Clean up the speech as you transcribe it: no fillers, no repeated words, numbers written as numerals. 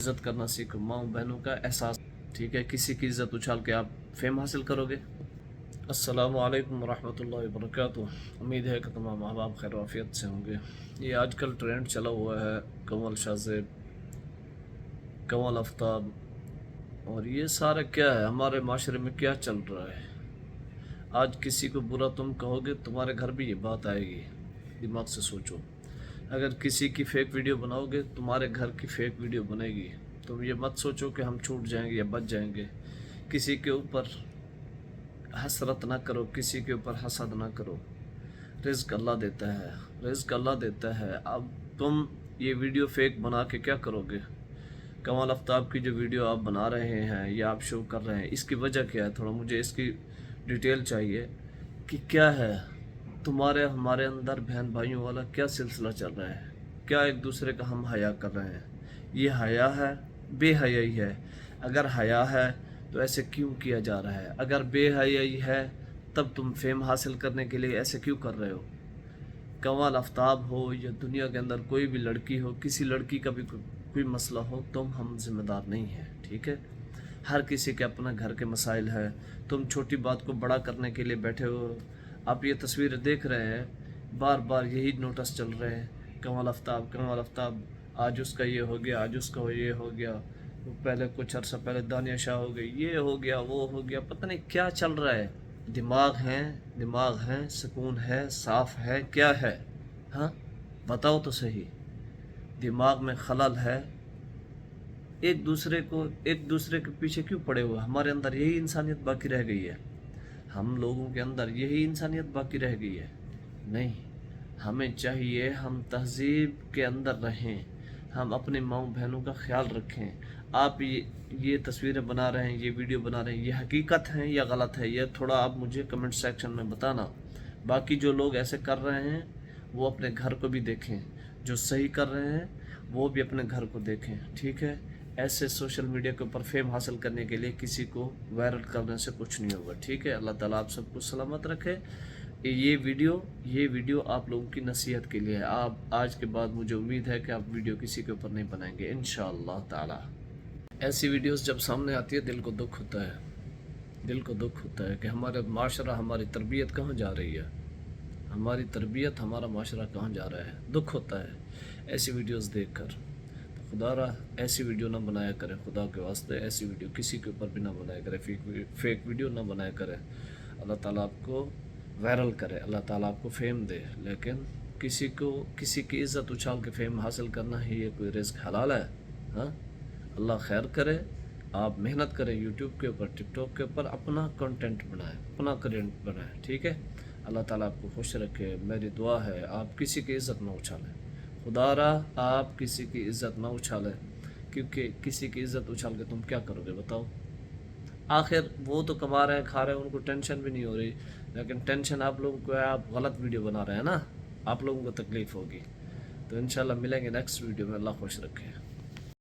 عزت کرنا سیکھو، ماں بہنوں کا احساس، ٹھیک ہے؟ کسی کی عزت اچھال کے آپ فیم حاصل کرو گے؟ السلام علیکم ورحمۃ اللہ وبرکاتہ۔ امید ہے کہ تمام احباب خیر و عافیت سے ہوں گے۔ یہ آج کل ٹرینڈ چلا ہوا ہے کنول شاہ زیب، کنول آفتاب، اور یہ سارا کیا ہے ہمارے معاشرے میں کیا چل رہا ہے؟ آج کسی کو برا تم کہو گے تمہارے گھر بھی یہ بات آئے گی، دماغ سے سوچو۔ اگر کسی کی فیک ویڈیو بناؤ گے تمہارے گھر کی فیک ویڈیو بنے گی۔ تم یہ مت سوچو کہ ہم چھوٹ جائیں گے یا بچ جائیں گے۔ کسی کے اوپر حسرت نہ کرو، کسی کے اوپر حسد نہ کرو۔ رزق اللہ دیتا ہے، رزق اللہ دیتا ہے۔ اب تم یہ ویڈیو فیک بنا کے کیا کرو گے؟ کنول آفتاب کی جو ویڈیو آپ بنا رہے ہیں یا آپ شو کر رہے ہیں، اس کی وجہ کیا ہے؟ تھوڑا مجھے اس کی ڈیٹیل چاہیے کہ کیا ہے تمہارے ہمارے اندر بہن بھائیوں والا کیا سلسلہ چل رہا ہے؟ کیا ایک دوسرے کا ہم حیا کر رہے ہیں؟ یہ حیا ہے؟ بے حیائی ہے؟ اگر حیا ہے تو ایسے کیوں کیا جا رہا ہے؟ اگر بے حیائی ہے تب تم فیم حاصل کرنے کے لیے ایسے کیوں کر رہے ہو؟ کنول آفتاب ہو یا دنیا کے اندر کوئی بھی لڑکی ہو، کسی لڑکی کا بھی کوئی مسئلہ ہو، تم ہم ذمہ دار نہیں ہیں، ٹھیک ہے؟ ہر کسی کے اپنا گھر کے مسائل ہے۔ تم چھوٹی بات کو بڑا کرنے کے لیے بیٹھے ہو۔ آپ یہ تصویریں دیکھ رہے ہیں، بار بار یہی نوٹس چل رہے ہیں، کنول آفتاب، کنول آفتاب، آج اس کا یہ ہو گیا، آج اس کا یہ ہو گیا، پہلے کچھ عرصہ پہلے دانیہ شاہ ہو گئی، یہ ہو گیا، وہ ہو گیا، پتہ نہیں کیا چل رہا ہے۔ دماغ ہے، سکون ہے، صاف ہے، کیا ہے؟ ہاں بتاؤ تو صحیح۔ دماغ میں خلل ہے، ایک دوسرے کے پیچھے کیوں پڑے ہوئے؟ ہمارے اندر یہی انسانیت باقی رہ گئی ہے؟ ہم لوگوں کے اندر یہی انسانیت باقی رہ گئی ہے؟ نہیں، ہمیں چاہیے ہم تہذیب کے اندر رہیں، ہم اپنے ماؤں بہنوں کا خیال رکھیں۔ آپ یہ تصویریں بنا رہے ہیں، یہ ویڈیو بنا رہے ہیں، یہ حقیقت ہے یا غلط ہے؟ یہ تھوڑا آپ مجھے کمنٹ سیکشن میں بتانا۔ باقی جو لوگ ایسے کر رہے ہیں وہ اپنے گھر کو بھی دیکھیں، جو صحیح کر رہے ہیں وہ بھی اپنے گھر کو دیکھیں، ٹھیک ہے؟ ایسے سوشل میڈیا کے اوپر فیم حاصل کرنے کے لیے کسی کو وائرل کرنے سے کچھ نہیں ہوگا، ٹھیک ہے؟ اللہ تعالیٰ آپ سب کو سلامت رکھے۔ یہ ویڈیو آپ لوگوں کی نصیحت کے لیے ہے۔ آپ آج کے بعد مجھے امید ہے کہ آپ ویڈیو کسی کے اوپر نہیں بنائیں گے انشاءاللہ تعالیٰ۔ ایسی ویڈیوز جب سامنے آتی ہے دل کو دکھ ہوتا ہے، دل کو دکھ ہوتا ہے کہ ہمارا معاشرہ، ہماری تربیت کہاں جا رہی ہے، ہماری تربیت، ہمارا معاشرہ کہاں جا رہا ہے۔ دکھ ہوتا ہے ایسی ویڈیوز دیکھ کر۔ خدا را ایسی ویڈیو نہ بنایا کرے، خدا کے واسطے ایسی ویڈیو کسی کے اوپر بھی نہ بنایا کرے، فیک ویڈیو نہ بنایا کرے۔ اللہ تعالیٰ آپ کو وائرل کرے، اللہ تعالیٰ آپ کو فیم دے، لیکن کسی کی عزت اچھال کے فیم حاصل کرنا ہی یہ کوئی رزق حلال ہے؟ ہاں، اللہ خیر کرے۔ آپ محنت کریں یوٹیوب کے اوپر، ٹک ٹاک کے اوپر، اپنا کنٹینٹ بنائیں، اپنا کنٹینٹ بنائیں، ٹھیک ہے؟ اللہ تعالیٰ آپ کو خوش رکھے۔ میری دعا ہے آپ کسی کی عزت نہ اچھالیں، خدا را آپ کسی کی عزت نہ اچھالیں، کیونکہ کسی کی عزت اچھال کے تم کیا کرو گے بتاؤ؟ آخر وہ تو کما رہے ہیں، کھا رہے ہیں، ان کو ٹینشن بھی نہیں ہو رہی، لیکن ٹینشن آپ لوگوں کو ہے، آپ غلط ویڈیو بنا رہے ہیں نا، آپ لوگوں کو تکلیف ہوگی۔ تو انشاءاللہ ملیں گے نیکسٹ ویڈیو میں، اللہ خوش رکھے۔